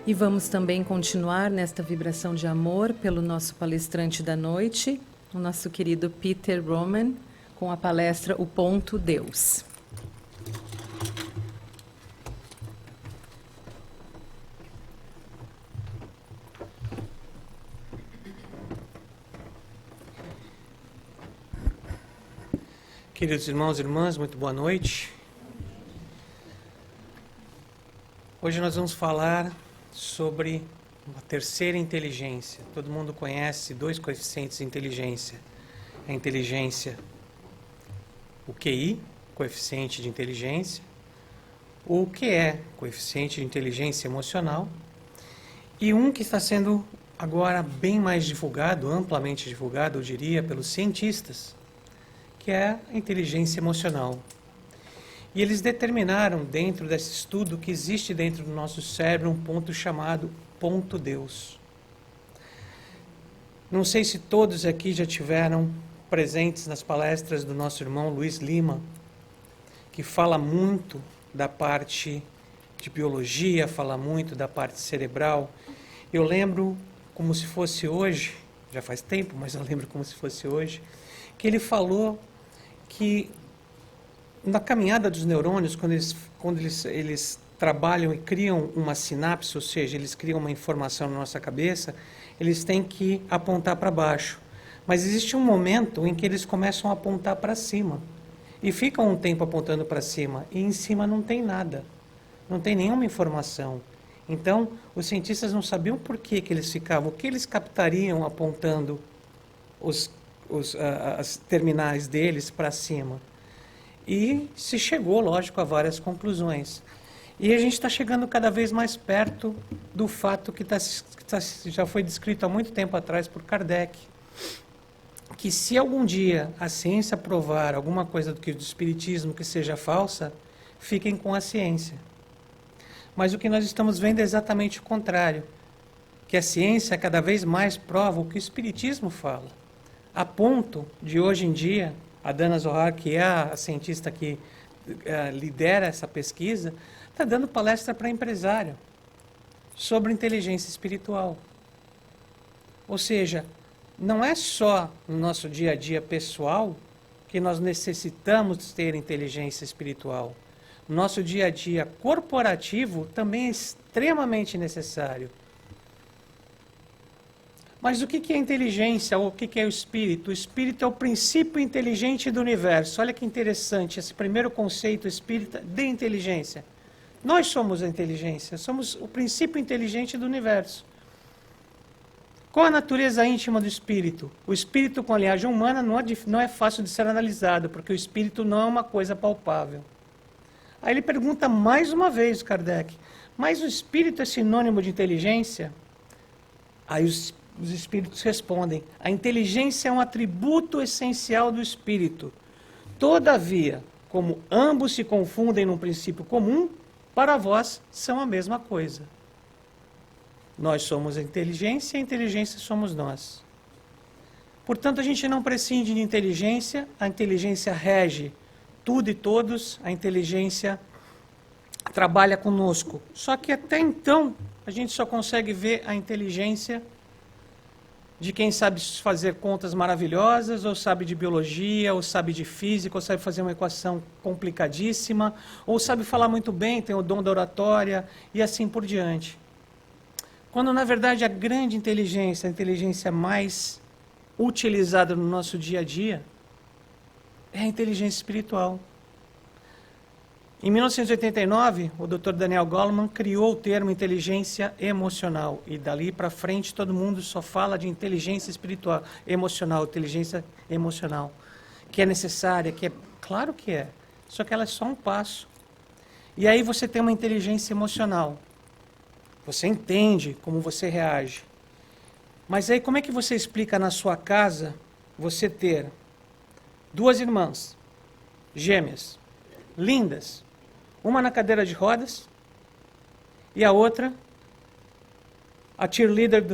E vamos também continuar nesta vibração de amor pelo nosso palestrante da noite, o nosso querido Peter Roman, com a palestra O Ponto Deus. Queridos irmãos e irmãs, muito boa noite. Hoje nós vamos falar sobre uma terceira inteligência. Todo mundo conhece dois coeficientes de inteligência. A inteligência, o QI, coeficiente de inteligência, o QE, coeficiente de inteligência emocional, e um que está sendo agora bem mais divulgado, amplamente divulgado, eu diria, pelos cientistas, que é a inteligência emocional. E eles determinaram, dentro desse estudo, que existe dentro do nosso cérebro um ponto chamado ponto Deus. Não sei se todos aqui já tiveram presentes nas palestras do nosso irmão Luiz Lima, que fala muito da parte de biologia, fala muito da parte cerebral. Eu lembro como se fosse hoje, já faz tempo, mas eu lembro como se fosse hoje, que ele falou que na caminhada dos neurônios, quando eles trabalham e criam uma sinapse, ou seja, eles criam uma informação na nossa cabeça, eles têm que apontar para baixo. Mas existe um momento em que eles começam a apontar para cima. E ficam um tempo apontando para cima, e em cima não tem nada. Não tem nenhuma informação. Então, os cientistas não sabiam por que eles ficavam, o que eles captariam apontando as terminais deles para cima. E se chegou, lógico, a várias conclusões. E a gente está chegando cada vez mais perto do fato que já foi descrito há muito tempo atrás por Kardec, que se algum dia a ciência provar alguma coisa do espiritismo que seja falsa, fiquem com a ciência. Mas o que nós estamos vendo é exatamente o contrário, que a ciência cada vez mais prova o que o espiritismo fala. A ponto de, hoje em dia, a Dana Zohar, que é a cientista que lidera essa pesquisa, está dando palestra para empresário sobre inteligência espiritual. Ou seja, não é só no nosso dia a dia pessoal que nós necessitamos ter inteligência espiritual. No nosso dia a dia corporativo também é extremamente necessário. Mas o que é inteligência, ou o que é o espírito? O espírito é o princípio inteligente do universo. Olha que interessante, esse primeiro conceito espírita de inteligência. Nós somos a inteligência, somos o princípio inteligente do universo. Qual a natureza íntima do espírito? O espírito com a linhagem humana não é fácil de ser analisado, porque o espírito não é uma coisa palpável. Aí ele pergunta mais uma vez, Kardec, mas o espírito é sinônimo de inteligência? Aí os espíritos respondem, a inteligência é um atributo essencial do espírito. Todavia, como ambos se confundem num princípio comum, para vós são a mesma coisa. Nós somos a inteligência somos nós. Portanto, a gente não prescinde de inteligência, a inteligência rege tudo e todos, a inteligência trabalha conosco. Só que até então, a gente só consegue ver a inteligência de quem sabe fazer contas maravilhosas, ou sabe de biologia, ou sabe de física, ou sabe fazer uma equação complicadíssima, ou sabe falar muito bem, tem o dom da oratória, e assim por diante. Quando, na verdade, a grande inteligência, a inteligência mais utilizada no nosso dia a dia, é a inteligência espiritual. Em 1989, o Dr. Daniel Goleman criou o termo inteligência emocional. E dali para frente todo mundo só fala de inteligência espiritual, emocional, inteligência emocional. Que é necessária, que é... Claro que é. Só que ela é só um passo. E aí você tem uma inteligência emocional. Você entende como você reage. Mas aí como é que você explica na sua casa você ter duas irmãs, gêmeas, lindas, uma na cadeira de rodas e a outra, a cheerleader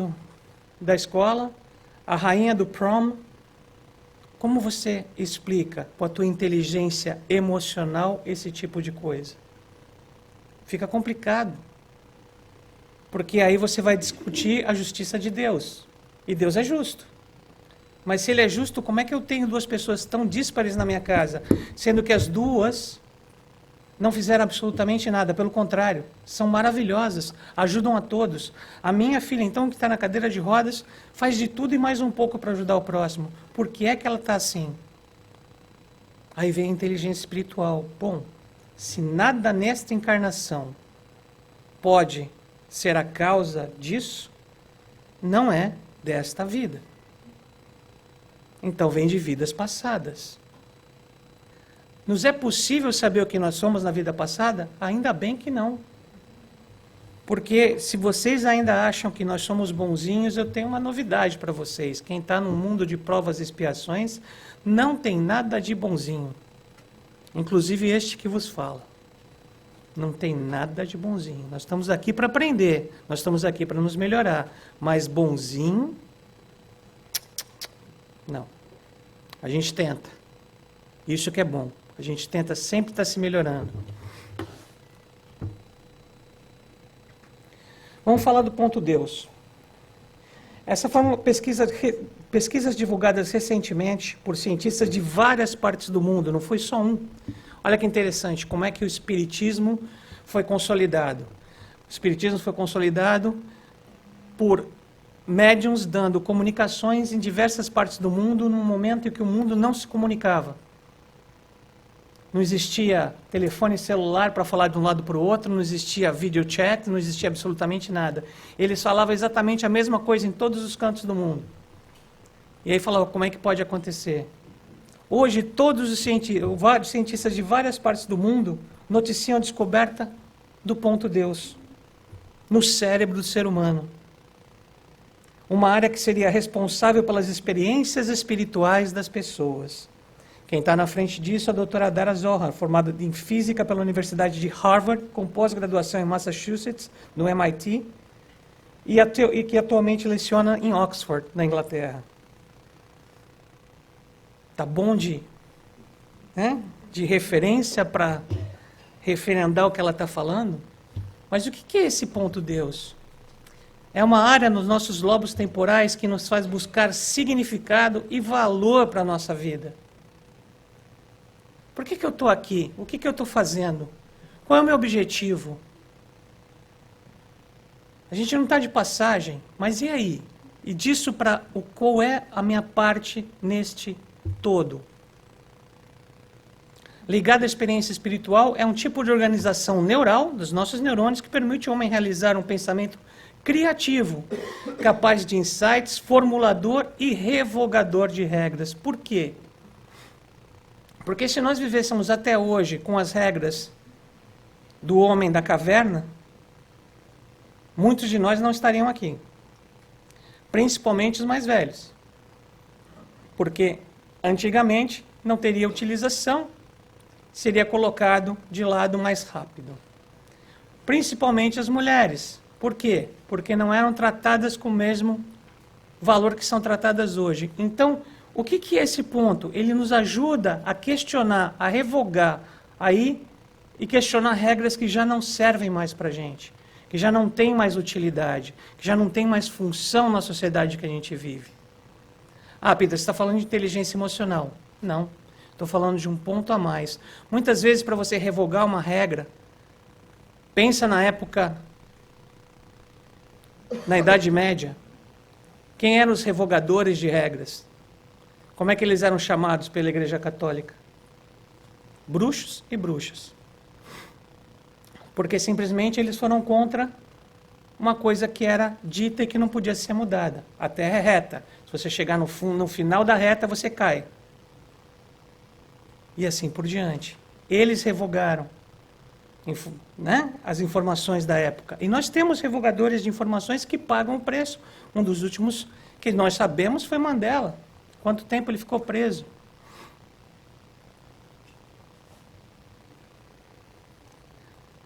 da escola, a rainha do prom? Como você explica com a tua inteligência emocional esse tipo de coisa? Fica complicado. Porque aí você vai discutir a justiça de Deus. E Deus é justo. Mas se Ele é justo, como é que eu tenho duas pessoas tão díspares na minha casa, sendo que as duas não fizeram absolutamente nada? Pelo contrário, são maravilhosas, ajudam a todos. A minha filha, então, que está na cadeira de rodas, faz de tudo e mais um pouco para ajudar o próximo. Por que é que ela está assim? Aí vem a inteligência espiritual. Bom, se nada nesta encarnação pode ser a causa disso, não é desta vida. Então vem de vidas passadas. Nos é possível saber o que nós somos na vida passada? Ainda bem que não. Porque se vocês ainda acham que nós somos bonzinhos, eu tenho uma novidade para vocês. Quem está no mundo de provas e expiações não tem nada de bonzinho. Inclusive este que vos fala. Não tem nada de bonzinho. Nós estamos aqui para aprender. Nós estamos aqui para nos melhorar. Mas bonzinho, não. A gente tenta. Isso que é bom. A gente tenta sempre estar se melhorando. Vamos falar do ponto Deus. Essa foi uma pesquisas divulgadas recentemente por cientistas de várias partes do mundo, não foi só um. Olha que interessante, como é que o Espiritismo foi consolidado. O Espiritismo foi consolidado por médiuns dando comunicações em diversas partes do mundo, num momento em que o mundo não se comunicava. Não existia telefone celular para falar de um lado para o outro, não existia videochat, não existia absolutamente nada. Eles falavam exatamente a mesma coisa em todos os cantos do mundo. E aí falavam, como é que pode acontecer? Hoje, todos os vários cientistas de várias partes do mundo noticiam a descoberta do ponto Deus no cérebro do ser humano. Uma área que seria responsável pelas experiências espirituais das pessoas. Quem está na frente disso é a doutora Dara Zohar, formada em Física pela Universidade de Harvard, com pós-graduação em Massachusetts, no MIT, e que atualmente leciona em Oxford, na Inglaterra. Tá bom de referência para referendar o que ela está falando? Mas o que é esse ponto Deus? É uma área nos nossos lobos temporais que nos faz buscar significado e valor para a nossa vida. Por que eu estou aqui? O que eu estou fazendo? Qual é o meu objetivo? A gente não está de passagem, mas e aí? E disso para qual é a minha parte neste todo? Ligado à experiência espiritual, é um tipo de organização neural dos nossos neurônios que permite ao homem realizar um pensamento criativo, capaz de insights, formulador e revogador de regras. Por quê? Porque se nós vivêssemos até hoje com as regras do homem da caverna, muitos de nós não estariam aqui. Principalmente os mais velhos. Porque antigamente não teria utilização, seria colocado de lado mais rápido. Principalmente as mulheres. Por quê? Porque não eram tratadas com o mesmo valor que são tratadas hoje. Então, o que é esse ponto? Ele nos ajuda a questionar, a revogar aí e questionar regras que já não servem mais para a gente, que já não têm mais utilidade, que já não têm mais função na sociedade que a gente vive. Ah, Peter, você está falando de inteligência emocional. Não, estou falando de um ponto a mais. Muitas vezes, para você revogar uma regra, pensa na época, na Idade Média, quem eram os revogadores de regras? Como é que eles eram chamados pela Igreja Católica? Bruxos e bruxas. Porque simplesmente eles foram contra uma coisa que era dita e que não podia ser mudada. A terra é reta. Se você chegar no final da reta, você cai. E assim por diante. Eles revogaram as informações da época. E nós temos revogadores de informações que pagam o preço. Um dos últimos que nós sabemos foi Mandela. Quanto tempo ele ficou preso?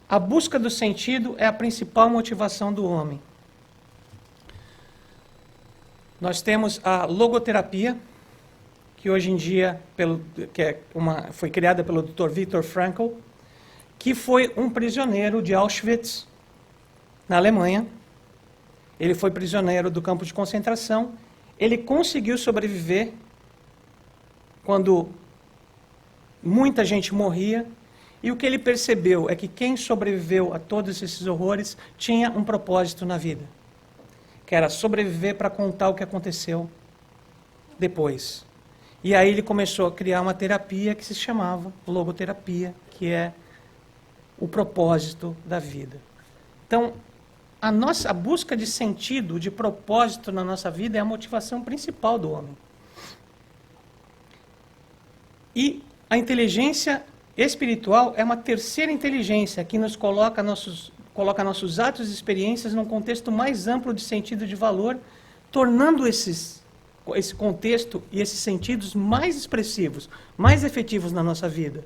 A busca do sentido é a principal motivação do homem. Nós temos a logoterapia, que hoje em dia foi criada pelo Dr. Viktor Frankl, que foi um prisioneiro de Auschwitz, na Alemanha, ele foi prisioneiro do campo de concentração, ele conseguiu sobreviver quando muita gente morria, e o que ele percebeu é que quem sobreviveu a todos esses horrores tinha um propósito na vida, que era sobreviver para contar o que aconteceu depois. E aí ele começou a criar uma terapia que se chamava logoterapia, que é o propósito da vida. Então, a busca de sentido, de propósito na nossa vida é a motivação principal do homem. E a inteligência espiritual é uma terceira inteligência que nos coloca nossos atos e experiências num contexto mais amplo de sentido e de valor, tornando esse contexto e esses sentidos mais expressivos, mais efetivos na nossa vida.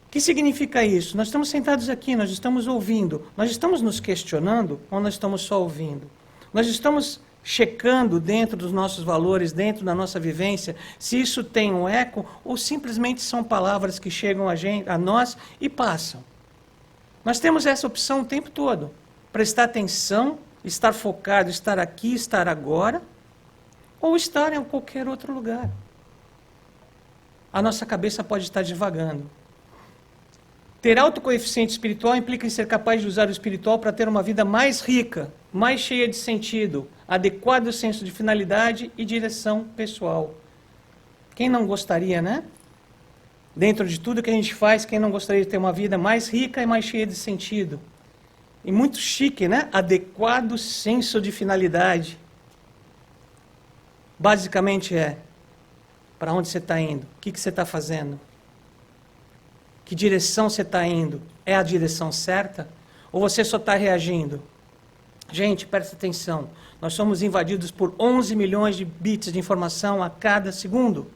O que significa isso? Nós estamos sentados aqui, nós estamos ouvindo, nós estamos nos questionando ou nós estamos só ouvindo? Nós estamos checando dentro dos nossos valores, dentro da nossa vivência, se isso tem um eco ou simplesmente são palavras que chegam a nós e passam. Nós temos essa opção o tempo todo. Prestar atenção, estar focado, estar aqui, estar agora, ou estar em qualquer outro lugar. A nossa cabeça pode estar divagando. Ter alto coeficiente espiritual implica em ser capaz de usar o espiritual para ter uma vida mais rica, mais cheia de sentido, adequado senso de finalidade e direção pessoal. Quem não gostaria, né? Dentro de tudo que a gente faz, quem não gostaria de ter uma vida mais rica e mais cheia de sentido? E muito chique, né? Adequado senso de finalidade. Basicamente para onde você está indo? O que você está fazendo? Que direção você está indo? É a direção certa? Ou você só está reagindo? Gente, presta atenção. Nós somos invadidos por 11 milhões de bits de informação a cada segundo.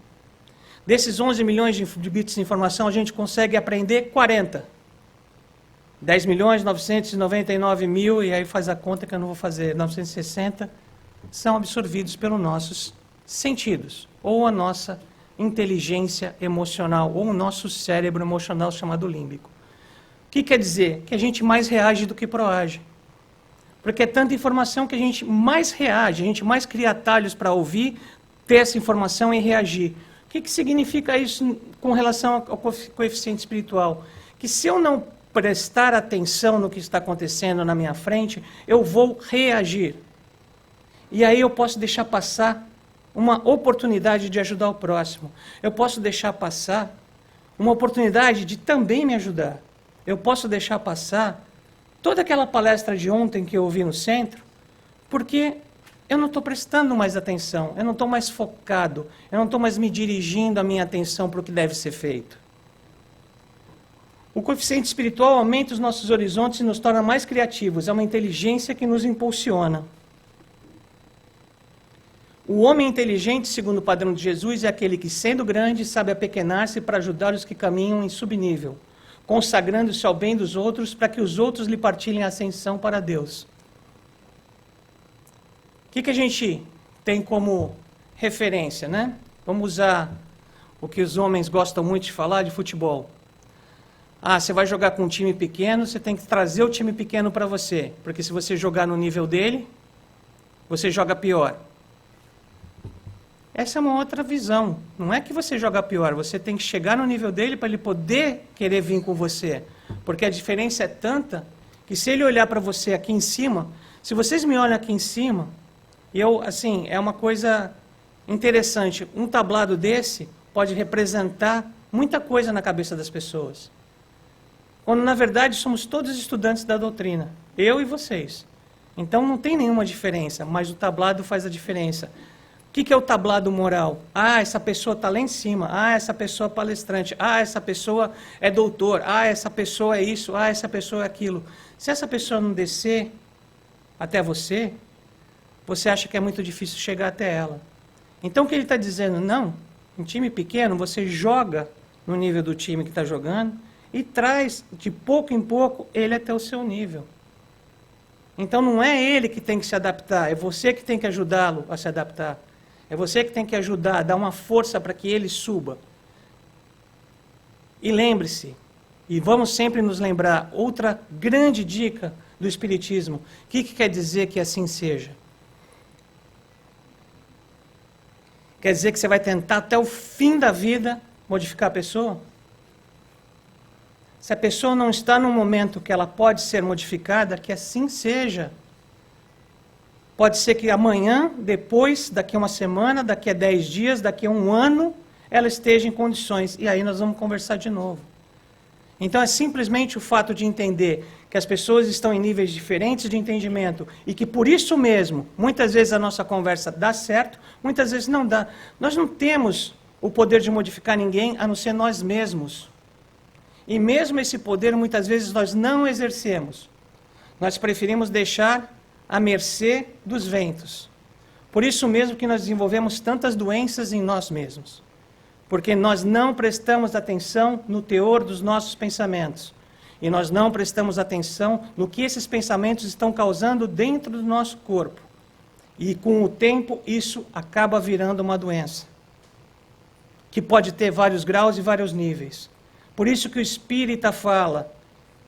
Desses 11 milhões de bits de informação, a gente consegue aprender 40. 10 milhões, 999 mil, e aí faz a conta que eu não vou fazer, 960, são absorvidos pelos nossos sentidos, ou a nossa inteligência emocional, ou o nosso cérebro emocional chamado límbico. O que quer dizer? Que a gente mais reage do que proage. Porque é tanta informação que a gente mais reage, a gente mais cria atalhos para ouvir, ter essa informação e reagir. O que significa isso com relação ao coeficiente espiritual? Que se eu não prestar atenção no que está acontecendo na minha frente, eu vou reagir. E aí eu posso deixar passar uma oportunidade de ajudar o próximo. Eu posso deixar passar uma oportunidade de também me ajudar. Eu posso deixar passar toda aquela palestra de ontem que eu ouvi no centro, porque eu não estou prestando mais atenção, eu não estou mais focado, eu não estou mais me dirigindo a minha atenção para o que deve ser feito. O coeficiente espiritual aumenta os nossos horizontes e nos torna mais criativos, é uma inteligência que nos impulsiona. O homem inteligente, segundo o padrão de Jesus, é aquele que, sendo grande, sabe apequenar-se para ajudar os que caminham em subnível, consagrando-se ao bem dos outros para que os outros lhe partilhem a ascensão para Deus. O que a gente tem como referência, né? Vamos usar o que os homens gostam muito de falar, de futebol. Ah, você vai jogar com um time pequeno, você tem que trazer o time pequeno para você, porque se você jogar no nível dele, você joga pior. Essa é uma outra visão. Não é que você joga pior, você tem que chegar no nível dele para ele poder querer vir com você. Porque a diferença é tanta que se ele olhar para você aqui em cima, se vocês me olham aqui em cima, é uma coisa interessante. Um tablado desse pode representar muita coisa na cabeça das pessoas. Quando, na verdade, somos todos estudantes da doutrina. Eu e vocês. Então, não tem nenhuma diferença, mas o tablado faz a diferença. O que é o tablado moral? Ah, essa pessoa está lá em cima. Ah, essa pessoa é palestrante. Ah, essa pessoa é doutor. Ah, essa pessoa é isso. Ah, essa pessoa é aquilo. Se essa pessoa não descer até você, você acha que é muito difícil chegar até ela. Então, o que ele está dizendo? Não, um time pequeno, você joga no nível do time que está jogando e traz, de pouco em pouco, ele até o seu nível. Então, não é ele que tem que se adaptar, é você que tem que ajudá-lo a se adaptar. É você que tem que ajudar, dar uma força para que ele suba. E lembre-se, e vamos sempre nos lembrar, outra grande dica do Espiritismo. O que quer dizer que assim seja? Quer dizer que você vai tentar até o fim da vida modificar a pessoa? Se a pessoa não está num momento que ela pode ser modificada, que assim seja. Pode ser que amanhã, depois, daqui a uma semana, daqui a 10 dias, daqui a um ano, ela esteja em condições. E aí nós vamos conversar de novo. Então é simplesmente o fato de entender que as pessoas estão em níveis diferentes de entendimento e que por isso mesmo, muitas vezes a nossa conversa dá certo, muitas vezes não dá. Nós não temos o poder de modificar ninguém a não ser nós mesmos. E mesmo esse poder, muitas vezes, nós não exercemos. Nós preferimos deixar à mercê dos ventos. Por isso mesmo que nós desenvolvemos tantas doenças em nós mesmos. Porque nós não prestamos atenção no teor dos nossos pensamentos. E nós não prestamos atenção no que esses pensamentos estão causando dentro do nosso corpo. E com o tempo, isso acaba virando uma doença. Que pode ter vários graus e vários níveis. Por isso que o espírita fala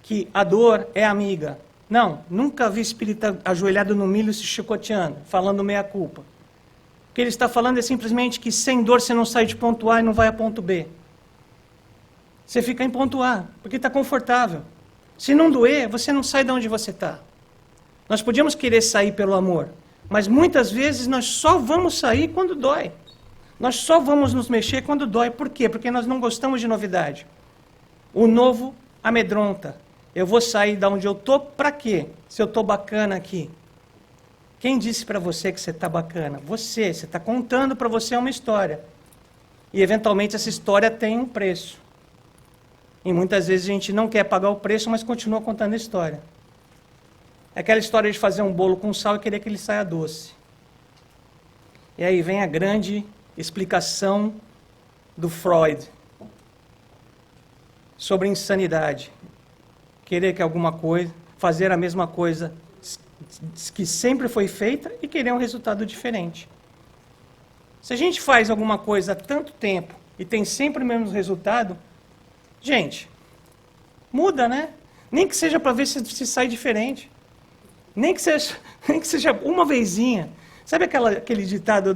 que a dor é amiga. Não, nunca vi espírita ajoelhado no milho se chicoteando, falando meia culpa. O que ele está falando é simplesmente que sem dor você não sai de ponto A e não vai a ponto B. Você fica em ponto A, porque está confortável. Se não doer, você não sai de onde você está. Nós podíamos querer sair pelo amor, mas muitas vezes nós só vamos sair quando dói. Nós só vamos nos mexer quando dói. Por quê? Porque nós não gostamos de novidade. O novo amedronta. Eu vou sair de onde eu estou para quê? Se eu estou bacana aqui. Quem disse para você que você está bacana? Você está contando para você uma história. E eventualmente essa história tem um preço. E muitas vezes a gente não quer pagar o preço, mas continua contando a história. É aquela história de fazer um bolo com sal e querer que ele saia doce. E aí vem a grande explicação do Freud sobre insanidade. Querer que alguma coisa, fazer a mesma coisa que sempre foi feita e querer um resultado diferente. Se a gente faz alguma coisa há tanto tempo e tem sempre o mesmo resultado, gente, muda, né? Nem que seja para ver se sai diferente. Nem que seja uma vezinha. Sabe aquele ditado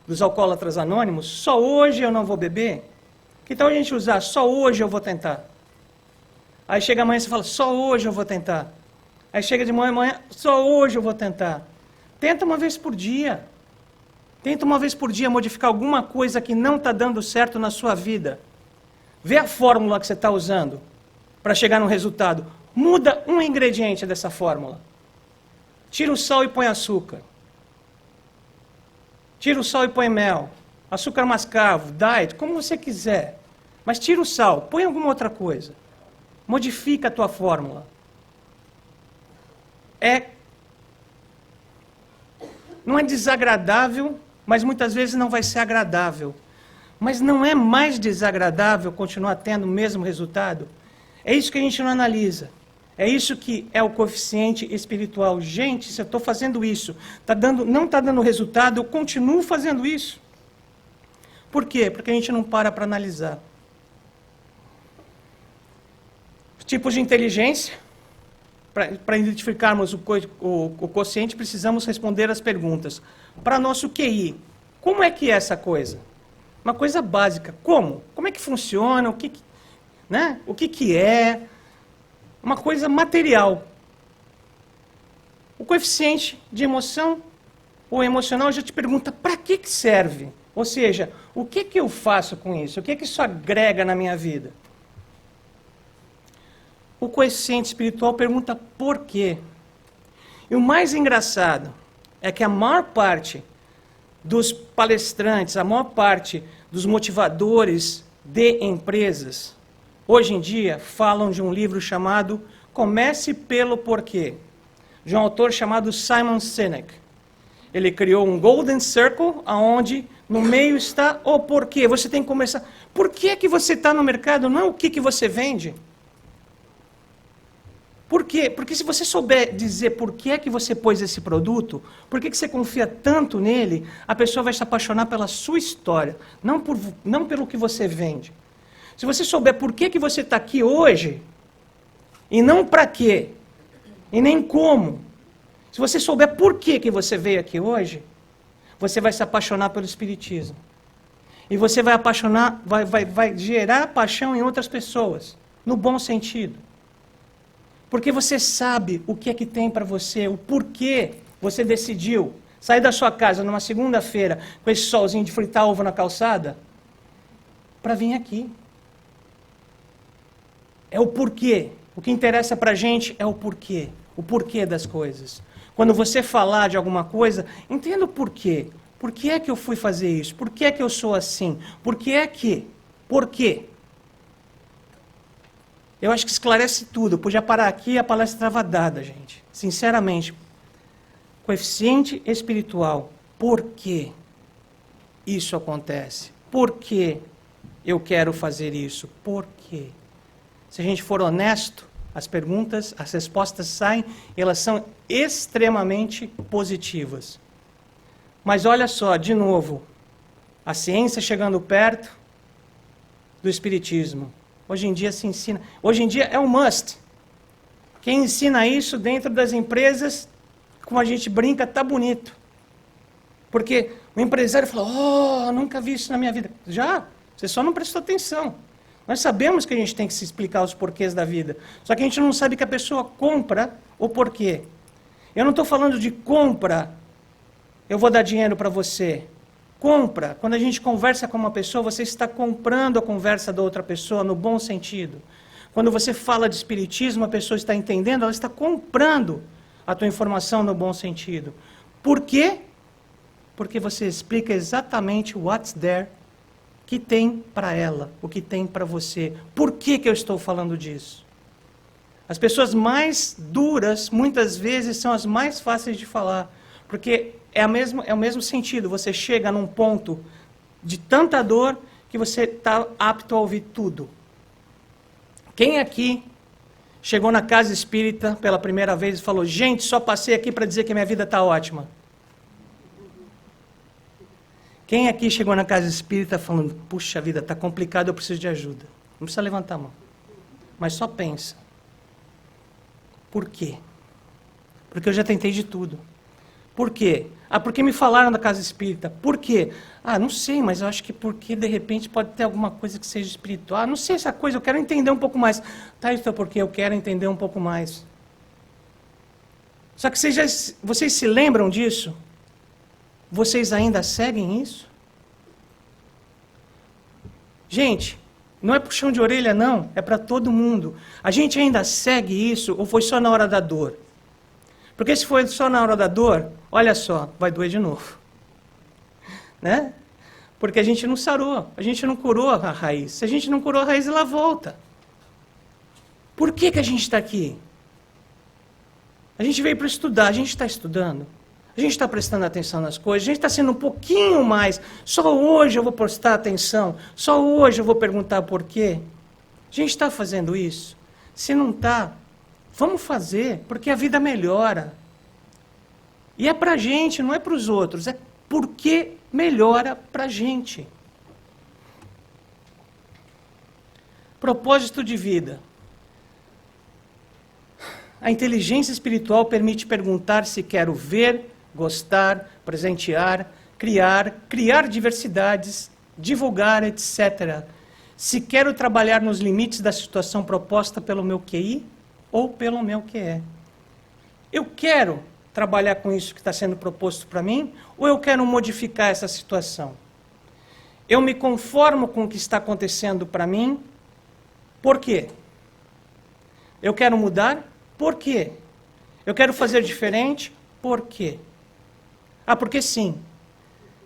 dos alcoólatras anônimos? Só hoje eu não vou beber? Que tal a gente usar só hoje eu vou tentar? Aí chega amanhã e você fala, só hoje eu vou tentar. Aí chega de manhã, só hoje eu vou tentar. Tenta uma vez por dia. Tenta uma vez por dia modificar alguma coisa que não está dando certo na sua vida. Vê a fórmula que você está usando para chegar no resultado. Muda um ingrediente dessa fórmula. Tira o sal e põe açúcar. Tira o sal e põe mel. Açúcar mascavo, diet, como você quiser. Mas tira o sal, põe alguma outra coisa. Modifica a tua fórmula. Não é desagradável, mas muitas vezes não vai ser agradável. Mas não é mais desagradável continuar tendo o mesmo resultado? É isso que a gente não analisa. É isso que é o coeficiente espiritual. Gente, se eu estou fazendo isso, não está dando resultado, eu continuo fazendo isso. Por quê? Porque a gente não para analisar. Tipos de inteligência. Para identificarmos o quociente, precisamos responder as perguntas. Para nosso QI, como é que é essa coisa? Uma coisa básica. Como? Como é que funciona? O que é? Uma coisa material. O coeficiente de emoção ou emocional já te pergunta para que serve? Ou seja, o que eu faço com isso? O que isso agrega na minha vida? O coeficiente espiritual pergunta por quê. E o mais engraçado é que a maior parte dos palestrantes, a maior parte dos motivadores de empresas, hoje em dia falam de um livro chamado Comece pelo Porquê, de um autor chamado Simon Sinek. Ele criou um Golden Circle, onde no meio está o porquê. Você tem que começar. Por que é que você está no mercado? Não é o que você vende. Por quê? Porque se você souber dizer por que é que você pôs esse produto, por que você confia tanto nele, a pessoa vai se apaixonar pela sua história, não pelo que você vende. Se você souber por que você está aqui hoje, e não para quê, E nem como. Se você souber por que você veio aqui hoje, você vai se apaixonar pelo Espiritismo. E você vai apaixonar, vai gerar paixão em outras pessoas, no bom sentido. Porque você sabe o que é que tem para você, o porquê você decidiu sair da sua casa numa segunda-feira com esse solzinho de fritar ovo na calçada para vir aqui. É o porquê. O que interessa para a gente é o porquê das coisas. Quando você falar de alguma coisa, entenda o porquê. Por que é que eu fui fazer isso? Por que é que eu sou assim? Por quê? Eu acho que esclarece tudo. Eu podia parar aqui e a palestra estava dada, gente. Sinceramente. Coeficiente espiritual. Por que isso acontece? Por que eu quero fazer isso? Por quê? Se a gente for honesto, as perguntas, as respostas saem, elas são extremamente positivas. Mas olha só, de novo, a ciência chegando perto do Espiritismo. Hoje em dia se ensina, hoje em dia é um must. Quem ensina isso dentro das empresas, como a gente brinca, está bonito. Porque o empresário fala, nunca vi isso na minha vida. Já, você só não prestou atenção. Nós sabemos que a gente tem que se explicar os porquês da vida. Só que a gente não sabe que a pessoa compra o porquê. Eu não estou falando de compra, eu vou dar dinheiro para você. Compra. Quando a gente conversa com uma pessoa, você está comprando a conversa da outra pessoa no bom sentido. Quando você fala de espiritismo, a pessoa está entendendo, ela está comprando a tua informação no bom sentido. Por quê? Porque você explica exatamente what's there que tem para ela, o que tem para você. Por que eu estou falando disso? As pessoas mais duras, muitas vezes, são as mais fáceis de falar, porque é o mesmo sentido. Você chega num ponto de tanta dor que você está apto a ouvir tudo. Quem aqui chegou na casa espírita pela primeira vez e falou, gente, só passei aqui para dizer que minha vida está ótima? Quem aqui chegou na casa espírita falando, puxa vida, está complicado, eu preciso de ajuda? Não precisa levantar a mão. Mas só pensa. Por quê? Porque eu já tentei de tudo. Por quê? Porque me falaram da casa espírita. Por quê? Não sei, mas eu acho que porque de repente pode ter alguma coisa que seja espiritual. Não sei essa coisa, eu quero entender um pouco mais. Tá, isso é porque eu quero entender um pouco mais. Só que vocês se lembram disso? Vocês ainda seguem isso? Gente, não é puxão de orelha, não. É para todo mundo. A gente ainda segue isso ou foi só na hora da dor? Porque se foi só na hora da dor, olha só, vai doer de novo. Né? Porque a gente não sarou, a gente não curou a raiz. Se a gente não curou a raiz, ela volta. Por que a gente está aqui? A gente veio para estudar, a gente está estudando. A gente está prestando atenção nas coisas, a gente está sendo um pouquinho mais. Só hoje eu vou prestar atenção, só hoje eu vou perguntar por quê. A gente está fazendo isso? Se não está, vamos fazer, porque a vida melhora. E é para a gente, não é para os outros, é porque melhora para a gente. Propósito de vida. A inteligência espiritual permite perguntar se quero ver, gostar, presentear, criar diversidades, divulgar, etc. Se quero trabalhar nos limites da situação proposta pelo meu QI ou pelo meu QE. Eu quero trabalhar com isso que está sendo proposto para mim ou eu quero modificar essa situação? Eu me conformo com o que está acontecendo para mim. Por quê? Eu quero mudar? Por quê? Eu quero fazer diferente? Por quê? Porque sim.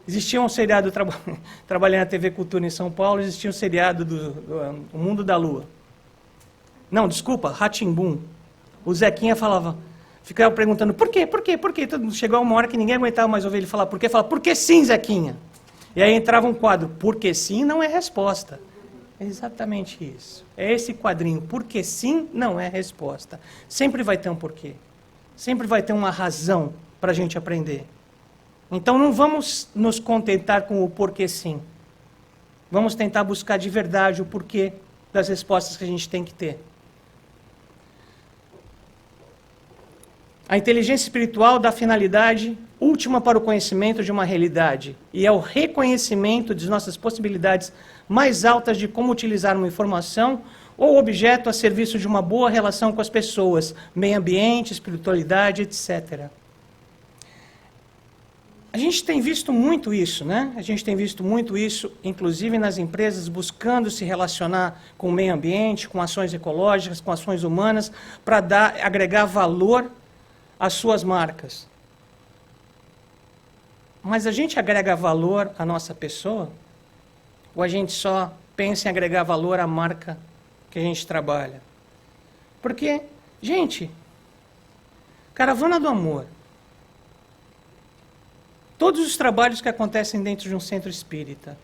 Existia um seriado, trabalhei na TV Cultura em São Paulo, existia um seriado do Mundo da Lua. Não, desculpa, Rá-Tim-Bum. O Zequinha falava, ficava perguntando, por quê? Chegou uma hora que ninguém aguentava mais ouvir ele falar, por quê? Falava, por que sim, Zequinha? E aí entrava um quadro, porque sim não é resposta. É exatamente isso. É esse quadrinho, porque sim não é resposta. Sempre vai ter um porquê. Sempre vai ter uma razão para a gente aprender. Então não vamos nos contentar com o porquê sim. Vamos tentar buscar de verdade o porquê das respostas que a gente tem que ter. A inteligência espiritual dá finalidade última para o conhecimento de uma realidade, e é o reconhecimento de nossas possibilidades mais altas de como utilizar uma informação ou objeto a serviço de uma boa relação com as pessoas, meio ambiente, espiritualidade, etc. A gente tem visto muito isso, né? A gente tem visto muito isso, inclusive nas empresas, buscando se relacionar com o meio ambiente, com ações ecológicas, com ações humanas, para agregar valor às suas marcas. Mas a gente agrega valor à nossa pessoa? Ou a gente só pensa em agregar valor à marca que a gente trabalha? Porque, gente, Caravana do Amor, todos os trabalhos que acontecem dentro de um centro espírita,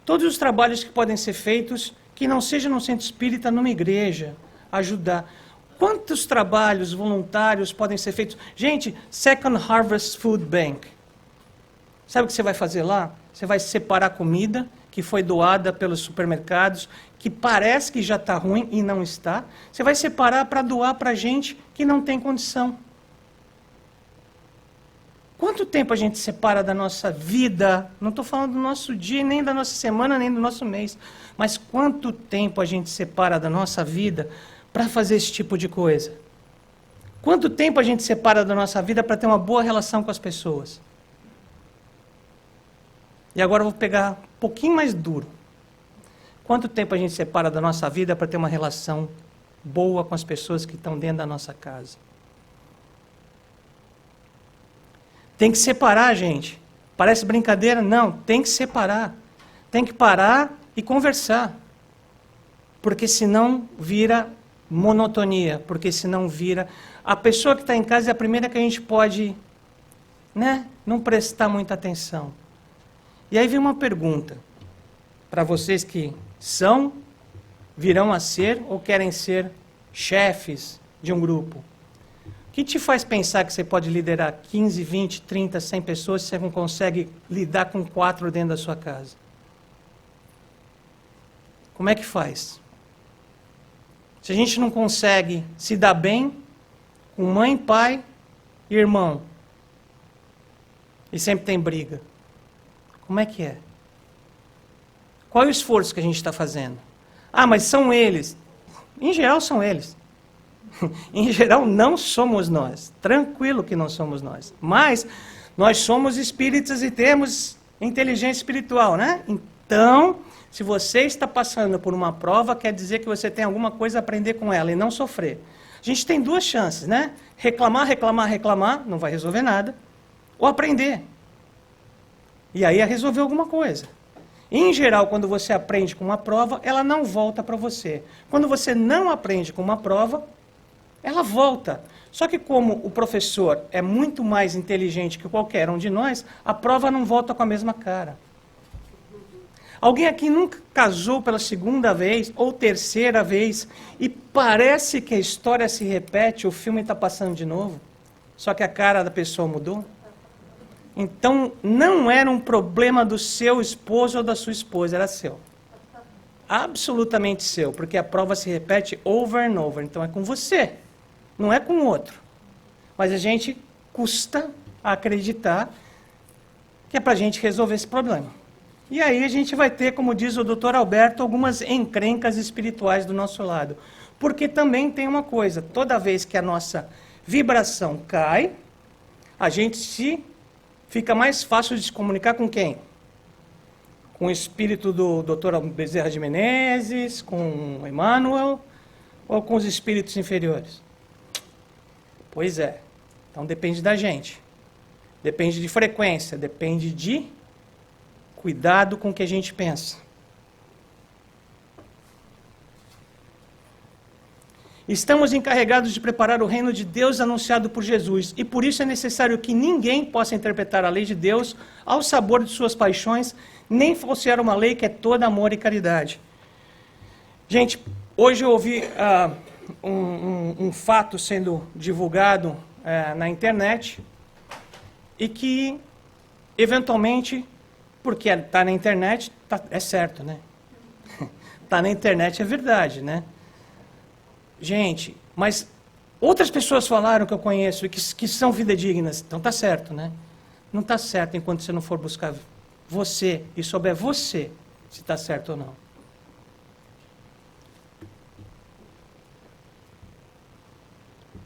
todos os trabalhos que podem ser feitos, que não seja num centro espírita, numa igreja, ajudar. Quantos trabalhos voluntários podem ser feitos? Gente, Second Harvest Food Bank. Sabe o que você vai fazer lá? Você vai separar comida que foi doada pelos supermercados, que parece que já está ruim e não está. Você vai separar para doar para gente que não tem condição. Quanto tempo a gente separa da nossa vida? Não estou falando do nosso dia, nem da nossa semana, nem do nosso mês. Mas quanto tempo a gente separa da nossa vida para fazer esse tipo de coisa? Quanto tempo a gente separa da nossa vida para ter uma boa relação com as pessoas? E agora eu vou pegar um pouquinho mais duro. Quanto tempo a gente separa da nossa vida para ter uma relação boa com as pessoas que estão dentro da nossa casa? Tem que separar, gente. Parece brincadeira? Não, tem que separar. Tem que parar e conversar. Porque senão vira monotonia, porque senão vira... A pessoa que está em casa é a primeira que a gente pode, né, não prestar muita atenção. E aí vem uma pergunta para vocês que são, virão a ser ou querem ser chefes de um grupo. O que te faz pensar que você pode liderar 15, 20, 30, 100 pessoas se você não consegue lidar com 4 dentro da sua casa? Como é que faz? Se a gente não consegue se dar bem com mãe, pai e irmão, e sempre tem briga, como é que é? Qual é o esforço que a gente está fazendo? Ah, mas são eles. Em geral, são eles. Em geral, não somos nós. Tranquilo que não somos nós. Mas nós somos espíritas e temos inteligência espiritual, né? Então, se você está passando por uma prova, quer dizer que você tem alguma coisa a aprender com ela e não sofrer. A gente tem 2 chances, né? Reclamar, reclamar, reclamar, não vai resolver nada. Ou aprender. E aí é resolver alguma coisa. Em geral, quando você aprende com uma prova, ela não volta para você. Quando você não aprende com uma prova, ela volta. Só que como o professor é muito mais inteligente que qualquer um de nós, a prova não volta com a mesma cara. Alguém aqui nunca casou pela 2ª vez ou 3ª vez e parece que a história se repete, o filme está passando de novo, só que a cara da pessoa mudou? Então, não era um problema do seu esposo ou da sua esposa, era seu. Absolutamente seu, porque a prova se repete over and over. Então, é com você, não é com o outro. Mas a gente custa a acreditar que é para a gente resolver esse problema. E aí a gente vai ter, como diz o Dr. Alberto, algumas encrencas espirituais do nosso lado. Porque também tem uma coisa, toda vez que a nossa vibração cai, a gente fica mais fácil de se comunicar com quem? Com o espírito do Dr. Bezerra de Menezes, com o Emmanuel, ou com os espíritos inferiores? Pois é. Então depende da gente. Depende de frequência, depende de cuidado com o que a gente pensa. Estamos encarregados de preparar o reino de Deus anunciado por Jesus, e por isso é necessário que ninguém possa interpretar a lei de Deus ao sabor de suas paixões, nem falsear uma lei que é toda amor e caridade. Gente, hoje eu ouvi um fato sendo divulgado na internet, e que, eventualmente, porque está na internet, é certo, né? Está na internet, é verdade, né? Gente, mas Outras pessoas falaram que eu conheço e que são fidedignas. Então está certo, né? Não está certo enquanto você não for buscar você e souber você se está certo ou não.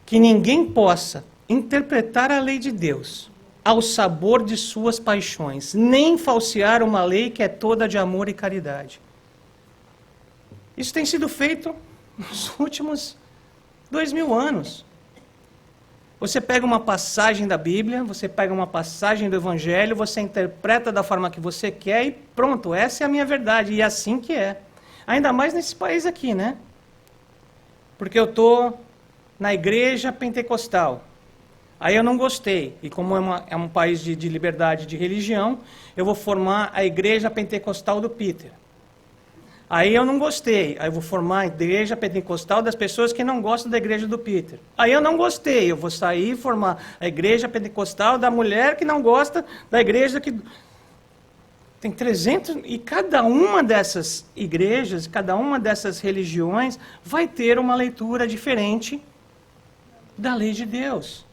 Que ninguém possa interpretar a lei de Deus ao sabor de suas paixões, nem falsear uma lei que é toda de amor e caridade. Isso tem sido feito nos últimos 2000 anos. Você pega uma passagem da Bíblia, você pega uma passagem do Evangelho, você interpreta da forma que você quer e pronto, essa é a minha verdade, e é assim que é. Ainda mais nesse país aqui, né? Porque eu estou na igreja pentecostal. Aí eu não gostei, e como é um país de liberdade de religião, eu vou formar a igreja pentecostal do Peter. Aí eu não gostei, aí eu vou formar a igreja pentecostal das pessoas que não gostam da igreja do Peter. Aí eu não gostei, eu vou sair e formar a igreja pentecostal da mulher que não gosta da igreja que... Tem 300, e cada uma dessas igrejas, cada uma dessas religiões vai ter uma leitura diferente da lei de Deus.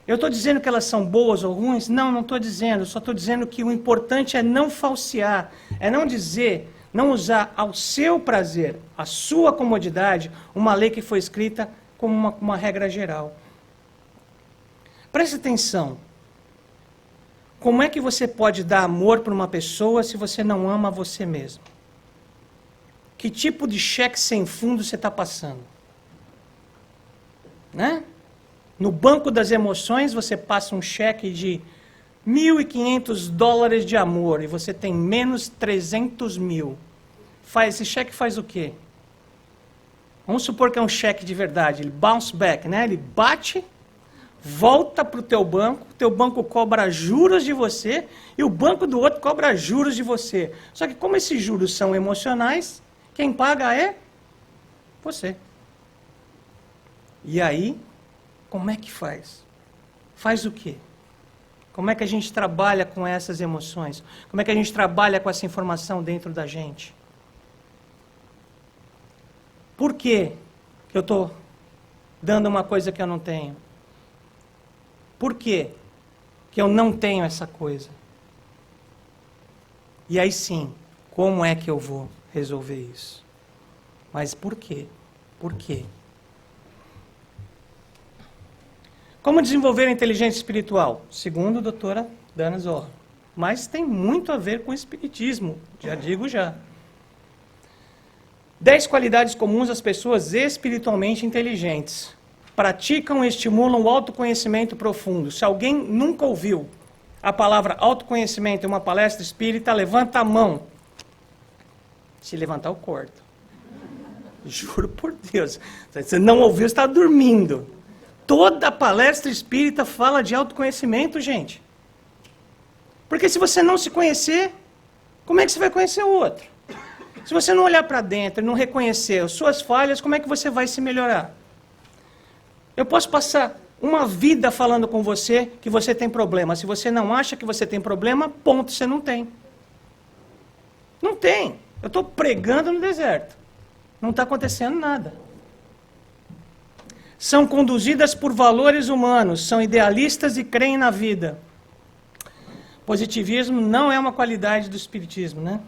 Eu estou dizendo que elas são boas ou ruins? Não, não estou dizendo. Só estou dizendo que o importante é não falsear, é não dizer, não usar ao seu prazer, à sua comodidade, uma lei que foi escrita como uma regra geral. Preste atenção. Como é que você pode dar amor para uma pessoa se você não ama você mesmo? Que tipo de cheque sem fundo você está passando? Né? No banco das emoções, você passa um cheque de $1.500 de amor e você tem menos 300 mil. Esse cheque faz o quê? Vamos supor que é um cheque de verdade, ele bounce back, né? Ele bate, volta para o teu banco cobra juros de você e o banco do outro cobra juros de você. Só que como esses juros são emocionais, quem paga é você. E aí, como é que faz? Faz o quê? Como é que a gente trabalha com essas emoções? Como é que a gente trabalha com essa informação dentro da gente? Por que eu estou dando uma coisa que eu não tenho? Por que eu não tenho essa coisa? E aí sim, como é que eu vou resolver isso? Mas por quê? Por quê? Como desenvolver a inteligência espiritual? Segundo a doutora Dana Zohar. Mas tem muito a ver com o espiritismo, já digo já. 10 qualidades comuns às pessoas espiritualmente inteligentes. Praticam e estimulam o autoconhecimento profundo. Se alguém nunca ouviu a palavra autoconhecimento em uma palestra espírita, levanta a mão. Se levantar, eu corto. Juro por Deus. Você não ouviu, você está dormindo. Toda palestra espírita fala de autoconhecimento, gente. Porque se você não se conhecer, como é que você vai conhecer o outro? Se você não olhar para dentro e não reconhecer as suas falhas, como é que você vai se melhorar? Eu posso passar uma vida falando com você que você tem problema. Se você não acha que você tem problema, ponto, você não tem. Não tem. Eu estou pregando no deserto. Não está acontecendo nada. São conduzidas por valores humanos, são idealistas e creem na vida. Positivismo não é uma qualidade do espiritismo, né?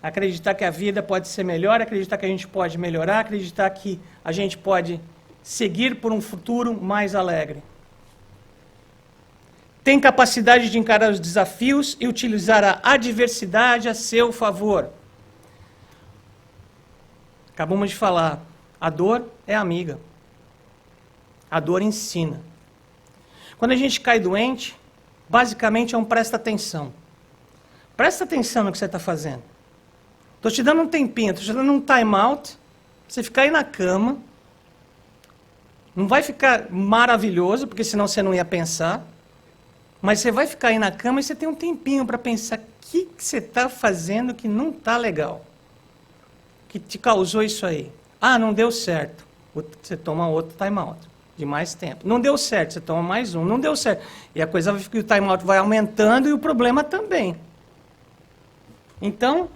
Acreditar que a vida pode ser melhor, acreditar que a gente pode melhorar, acreditar que a gente pode seguir por um futuro mais alegre. Tem capacidade de encarar os desafios e utilizar a adversidade a seu favor. Acabamos de falar, a dor é amiga. A dor ensina. Quando a gente cai doente, basicamente é um presta atenção. Presta atenção no que você está fazendo. Estou te dando um tempinho, estou te dando um time out, você ficar aí na cama. Não vai ficar maravilhoso, porque senão você não ia pensar. Mas você vai ficar aí na cama e você tem um tempinho para pensar o que você está fazendo que não está legal. Que te causou isso aí. Ah, não deu certo. Você toma outro time out. De mais tempo. Não deu certo, você toma mais um. Não deu certo. E a coisa vai ficar, o time-out vai aumentando e o problema também. Então,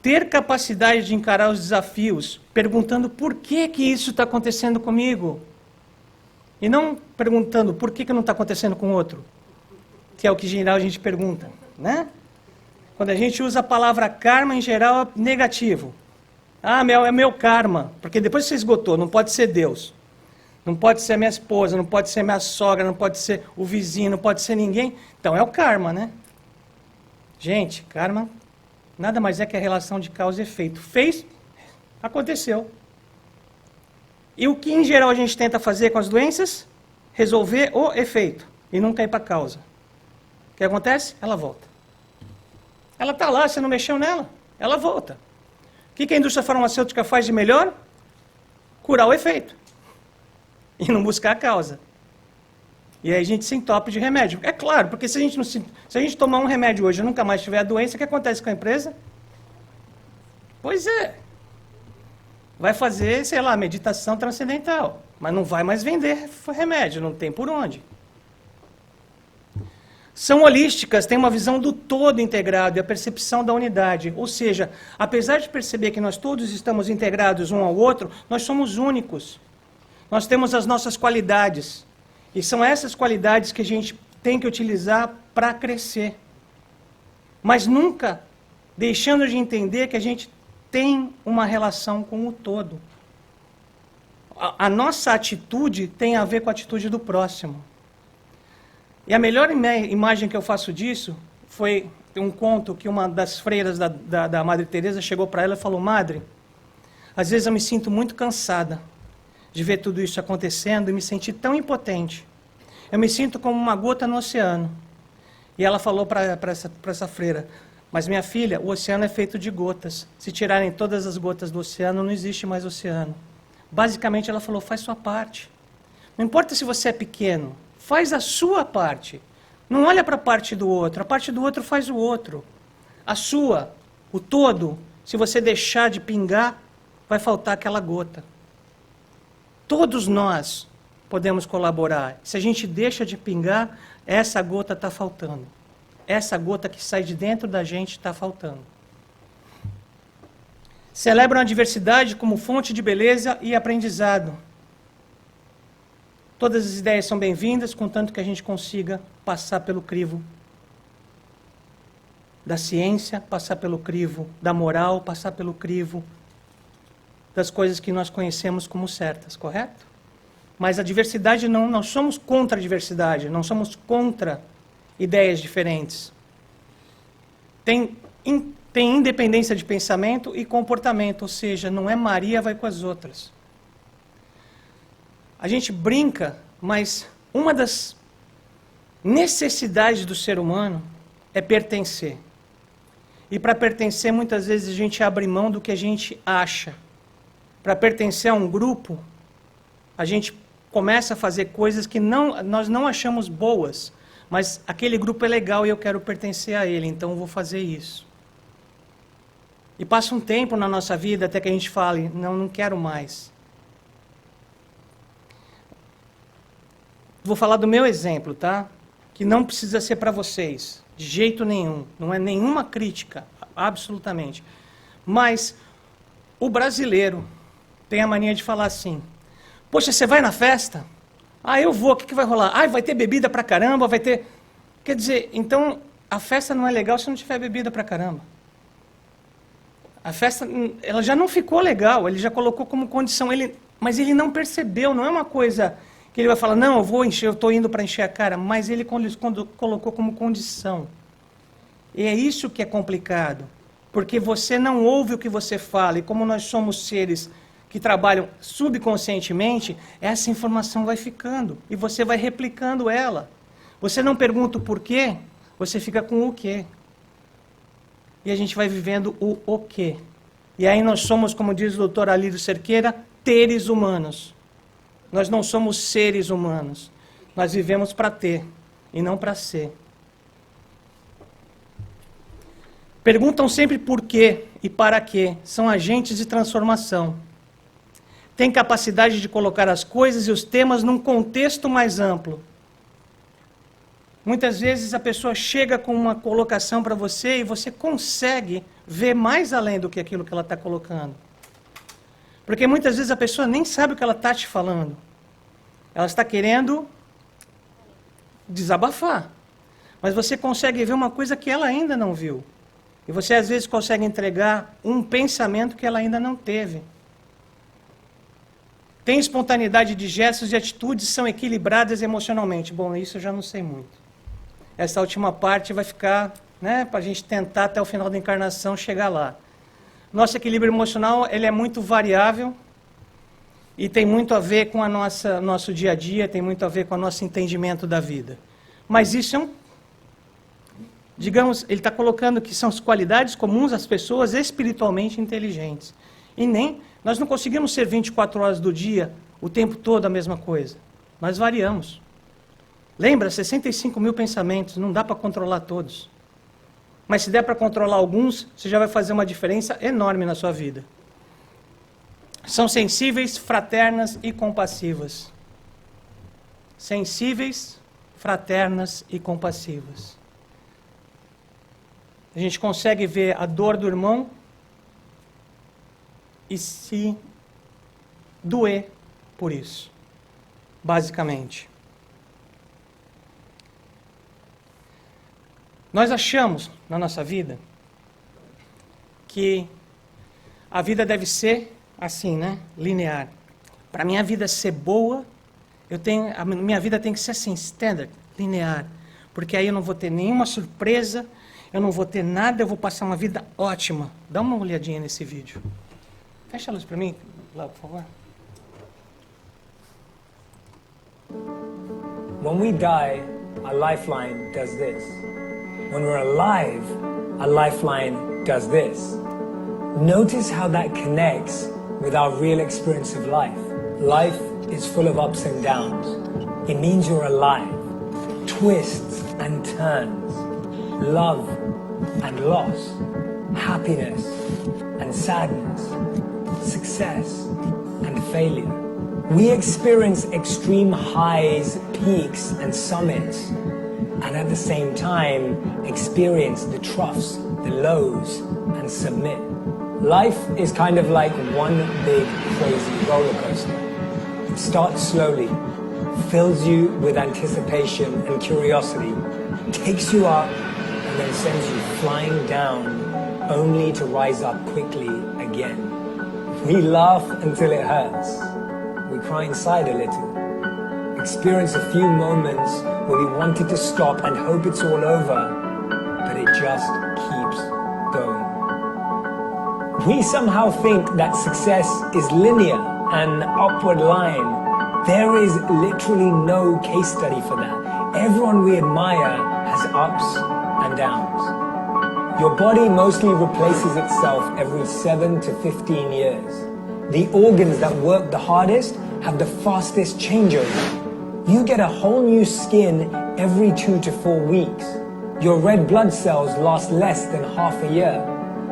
ter capacidade de encarar os desafios, perguntando por que isso está acontecendo comigo. E não perguntando por que não está acontecendo com o outro, que é o que em geral a gente pergunta, né? Quando a gente usa a palavra karma, em geral, é negativo. Ah, é meu karma, porque depois você esgotou, não pode ser Deus. Não pode ser a minha esposa, não pode ser minha sogra, não pode ser o vizinho, não pode ser ninguém. Então é o karma, né? Gente, karma nada mais é que a relação de causa e efeito. Fez, aconteceu. E o que em geral a gente tenta fazer com as doenças? Resolver o efeito e não cair para a causa. O que acontece? Ela volta. Ela está lá, você não mexeu nela, ela volta. O que a indústria farmacêutica faz de melhor? Curar o efeito. E não buscar a causa. E aí a gente se entope de remédio. É claro, porque se a gente tomar um remédio hoje e nunca mais tiver a doença, o que acontece com a empresa? Pois é. Vai fazer, sei lá, meditação transcendental. Mas não vai mais vender remédio, não tem por onde. São holísticas, têm uma visão do todo integrado e a percepção da unidade. Ou seja, apesar de perceber que nós todos estamos integrados um ao outro, nós somos únicos. Nós temos as nossas qualidades. E são essas qualidades que a gente tem que utilizar para crescer. Mas nunca deixando de entender que a gente tem uma relação com o todo. A nossa atitude tem a ver com a atitude do próximo. E a melhor imagem que eu faço disso foi um conto que uma das freiras da Madre Teresa chegou para ela e falou: Madre, às vezes eu me sinto muito cansada de ver tudo isso acontecendo e me sentir tão impotente. Eu me sinto como uma gota no oceano. E ela falou para essa freira: mas minha filha, o oceano é feito de gotas. Se tirarem todas as gotas do oceano, não existe mais oceano. Basicamente ela falou: faz sua parte. Não importa se você é pequeno, faz a sua parte. Não olha para a parte do outro. A parte do outro faz o outro. A sua, o todo, se você deixar de pingar, vai faltar aquela gota. Todos nós podemos colaborar. Se a gente deixa de pingar, essa gota está faltando. Essa gota que sai de dentro da gente está faltando. Celebram a diversidade como fonte de beleza e aprendizado. Todas as ideias são bem-vindas, contanto que a gente consiga passar pelo crivo da ciência, passar pelo crivo da moral, passar pelo crivo das coisas que nós conhecemos como certas, correto? Mas a diversidade não, nós somos contra a diversidade, não somos contra ideias diferentes. Tem independência de pensamento e comportamento, ou seja, não é Maria vai com as outras. A gente brinca, mas uma das necessidades do ser humano é pertencer. E para pertencer, muitas vezes a gente abre mão do que a gente acha. Para pertencer a um grupo, a gente começa a fazer coisas que nós não achamos boas, mas aquele grupo é legal e eu quero pertencer a ele, então eu vou fazer isso. E passa um tempo na nossa vida até que a gente fale: não quero mais. Vou falar do meu exemplo, tá? Que não precisa ser para vocês, de jeito nenhum. Não é nenhuma crítica, absolutamente. Mas o brasileiro tem a mania de falar assim: poxa, você vai na festa? Ah, eu vou, o que vai rolar? Ah, vai ter bebida pra caramba, vai ter... Quer dizer, então, a festa não é legal se não tiver bebida pra caramba. A festa, ela já não ficou legal, ele já colocou como condição, mas ele não percebeu, não é uma coisa que ele vai falar: não, eu estou indo para encher a cara, mas ele colocou como condição. E é isso que é complicado, porque você não ouve o que você fala, e como nós somos seres que trabalham subconscientemente, essa informação vai ficando, e você vai replicando ela. Você não pergunta o porquê, você fica com o quê. E a gente vai vivendo o quê. E aí nós somos, como diz o doutor Alírio Cerqueira, teres humanos. Nós não somos seres humanos. Nós vivemos para ter, e não para ser. Perguntam sempre por quê e para quê. São agentes de transformação. Tem capacidade de colocar as coisas e os temas num contexto mais amplo. Muitas vezes a pessoa chega com uma colocação para você e você consegue ver mais além do que aquilo que ela está colocando. Porque muitas vezes a pessoa nem sabe o que ela está te falando. Ela está querendo desabafar. Mas você consegue ver uma coisa que ela ainda não viu. E você às vezes consegue entregar um pensamento que ela ainda não teve. Tem espontaneidade de gestos e atitudes, são equilibradas emocionalmente. Bom, isso eu já não sei muito. Essa última parte vai ficar, né, para a gente tentar até o final da encarnação chegar lá. Nosso equilíbrio emocional, ele é muito variável e tem muito a ver com a nosso dia a dia, tem muito a ver com o nosso entendimento da vida. Mas isso é digamos, ele está colocando que são as qualidades comuns às pessoas espiritualmente inteligentes. E nós não conseguimos ser 24 horas do dia, o tempo todo a mesma coisa. Nós variamos. Lembra, 65 mil pensamentos, não dá para controlar todos. Mas se der para controlar alguns, você já vai fazer uma diferença enorme na sua vida. São sensíveis, fraternas e compassivas. Sensíveis, fraternas e compassivas. A gente consegue ver a dor do irmão e se doer por isso, basicamente. Nós achamos, na nossa vida, que a vida deve ser assim, né? Linear. Para minha vida ser boa, a minha vida tem que ser assim, standard, linear. Porque aí eu não vou ter nenhuma surpresa, eu não vou ter nada, eu vou passar uma vida ótima. Dá uma olhadinha nesse vídeo. Fecha a luz para mim, lá, por favor. When we die, our lifeline does this. When we're alive, our lifeline does this. Notice how that connects with our real experience of life. Life is full of ups and downs. It means you're alive. Twists and turns. Love and loss. Happiness and sadness. Success and failure. We experience extreme highs, peaks, and summits, and at the same time experience the troughs, the lows, and submit. Life is kind of like one big crazy roller coaster. It starts slowly, fills you with anticipation and curiosity, takes you up, and then sends you flying down, only to rise up quickly again. We laugh until it hurts. We cry inside a little. Experience a few moments where we wanted to stop and hope it's all over, but it just keeps going. We somehow think that success is linear, an upward line. There is literally no case study for that. Everyone we admire has ups and downs. Your body mostly replaces itself every 7 to 15 years. The organs that work the hardest have the fastest changeover. You get a whole new skin every 2 to 4 weeks. Your red blood cells last less than half a year.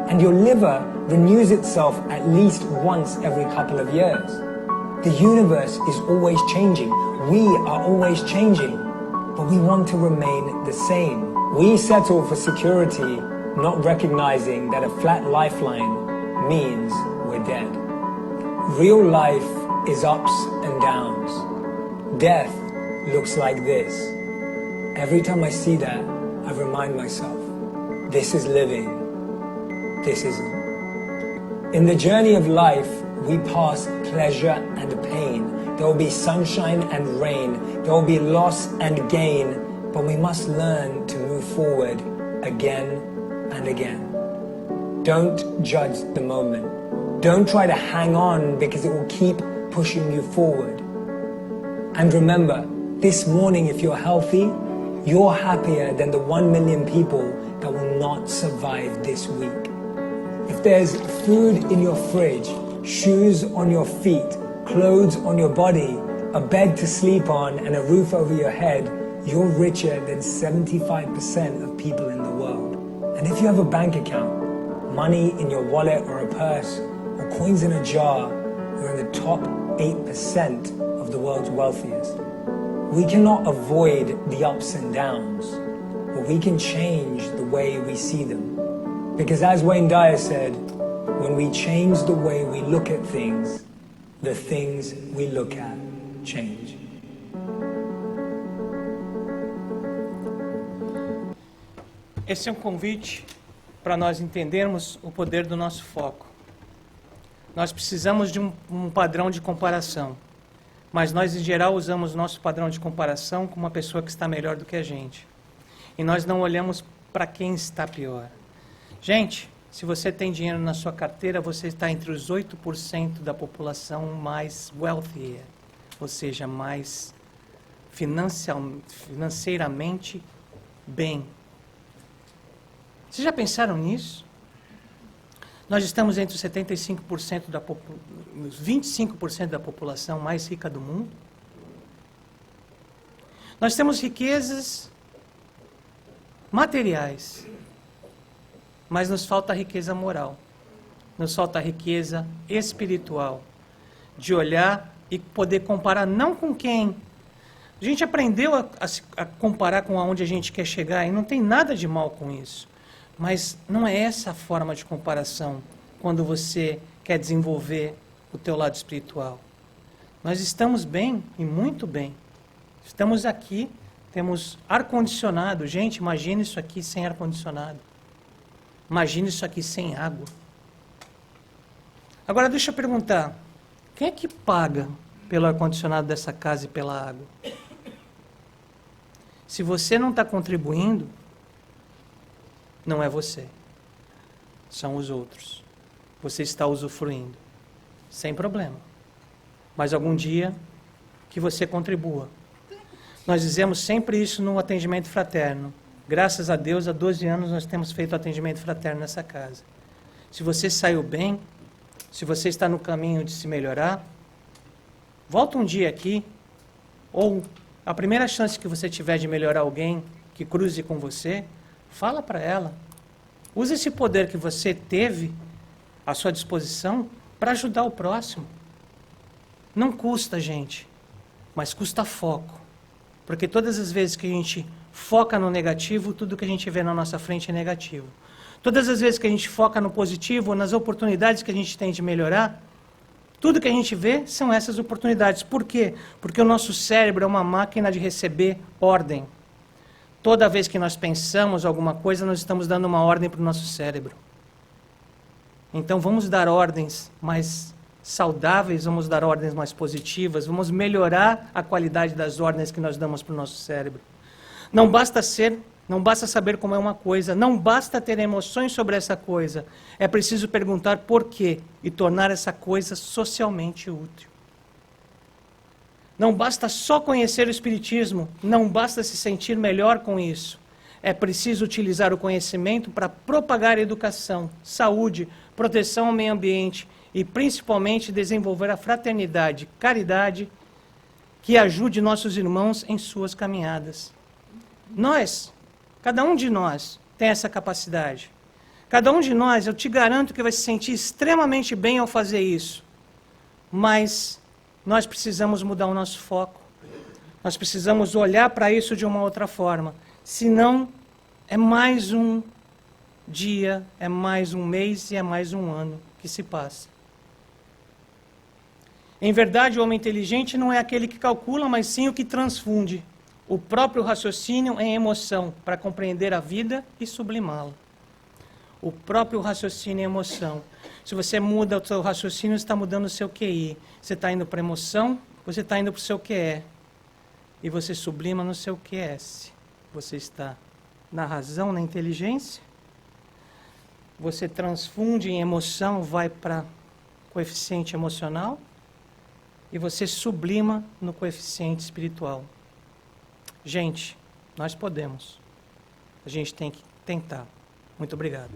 And your liver renews itself at least once every couple of years. The universe is always changing. We are always changing. But we want to remain the same. We settle for security, not recognizing that a flat lifeline means we're dead. Real life is ups and downs. Death looks like this. Every time I see that, I remind myself, this is living, this isn't. In the journey of life, we pass pleasure and pain. There will be sunshine and rain. There will be loss and gain. But we must learn to move forward again and again. Don't judge the moment. Don't try to hang on because it will keep pushing you forward. And remember, this morning if you're healthy, you're happier than the 1 million people that will not survive this week. If there's food in your fridge, shoes on your feet, clothes on your body, a bed to sleep on, and a roof over your head, you're richer than 75% of people in the world. And if you have a bank account, money in your wallet or a purse, or coins in a jar, you're in the top 8% of the world's wealthiest. We cannot avoid the ups and downs, but we can change the way we see them. Because as Wayne Dyer said, when we change the way we look at things, the things we look at change. Esse é um convite para nós entendermos o poder do nosso foco. Nós precisamos de um padrão de comparação, mas nós, em geral, usamos o nosso padrão de comparação com uma pessoa que está melhor do que a gente. E nós não olhamos para quem está pior. Gente, se você tem dinheiro na sua carteira, você está entre os 8% da população mais wealthy, ou seja, mais financeiramente bem. Vocês já pensaram nisso? Nós estamos entre os 75% os 25% da população mais rica do mundo. Nós temos riquezas materiais, mas nos falta a riqueza moral. Nos falta a riqueza espiritual, de olhar e poder comparar não com quem. A gente aprendeu a comparar com aonde a gente quer chegar, e não tem nada de mal com isso. Mas não é essa a forma de comparação quando você quer desenvolver o teu lado espiritual. Nós estamos bem e muito bem. Estamos aqui, temos ar-condicionado. Gente, imagina isso aqui sem ar-condicionado. Imagina isso aqui sem água. Agora deixa eu perguntar, quem é que paga pelo ar-condicionado dessa casa e pela água? Se você não está contribuindo, não é você, são os outros. Você está usufruindo, sem problema. Mas algum dia que você contribua. Nós dizemos sempre isso no atendimento fraterno. Graças a Deus, há 12 anos nós temos feito atendimento fraterno nessa casa. Se você saiu bem, se você está no caminho de se melhorar, volta um dia aqui, ou a primeira chance que você tiver de melhorar alguém que cruze com você, fala para ela. Use esse poder que você teve à sua disposição para ajudar o próximo. Não custa, gente, mas custa foco. Porque todas as vezes que a gente foca no negativo, tudo que a gente vê na nossa frente é negativo. Todas as vezes que a gente foca no positivo, nas oportunidades que a gente tem de melhorar, tudo que a gente vê são essas oportunidades. Por quê? Porque o nosso cérebro é uma máquina de receber ordem. Toda vez que nós pensamos alguma coisa, nós estamos dando uma ordem para o nosso cérebro. Então vamos dar ordens mais saudáveis, vamos dar ordens mais positivas, vamos melhorar a qualidade das ordens que nós damos para o nosso cérebro. Não basta saber como é uma coisa, não basta ter emoções sobre essa coisa. É preciso perguntar por quê e tornar essa coisa socialmente útil. Não basta só conhecer o Espiritismo, não basta se sentir melhor com isso. É preciso utilizar o conhecimento para propagar a educação, saúde, proteção ao meio ambiente e, principalmente, desenvolver a fraternidade, caridade, que ajude nossos irmãos em suas caminhadas. Nós, cada um de nós, tem essa capacidade. Cada um de nós, eu te garanto que vai se sentir extremamente bem ao fazer isso. Mas nós precisamos mudar o nosso foco. Nós precisamos olhar para isso de uma outra forma. Senão, é mais um dia, é mais um mês e é mais um ano que se passa. Em verdade, o homem inteligente não é aquele que calcula, mas sim o que transfunde o próprio raciocínio em emoção para compreender a vida e sublimá-la. O próprio raciocínio em emoção. Se você muda o seu raciocínio, você está mudando o seu QI. Você está indo para a emoção, você está indo para o seu QE. E você sublima no seu QS. Você está na razão, na inteligência. Você transfunde em emoção, vai para coeficiente emocional. E você sublima no coeficiente espiritual. Gente, nós podemos. A gente tem que tentar. Muito obrigado.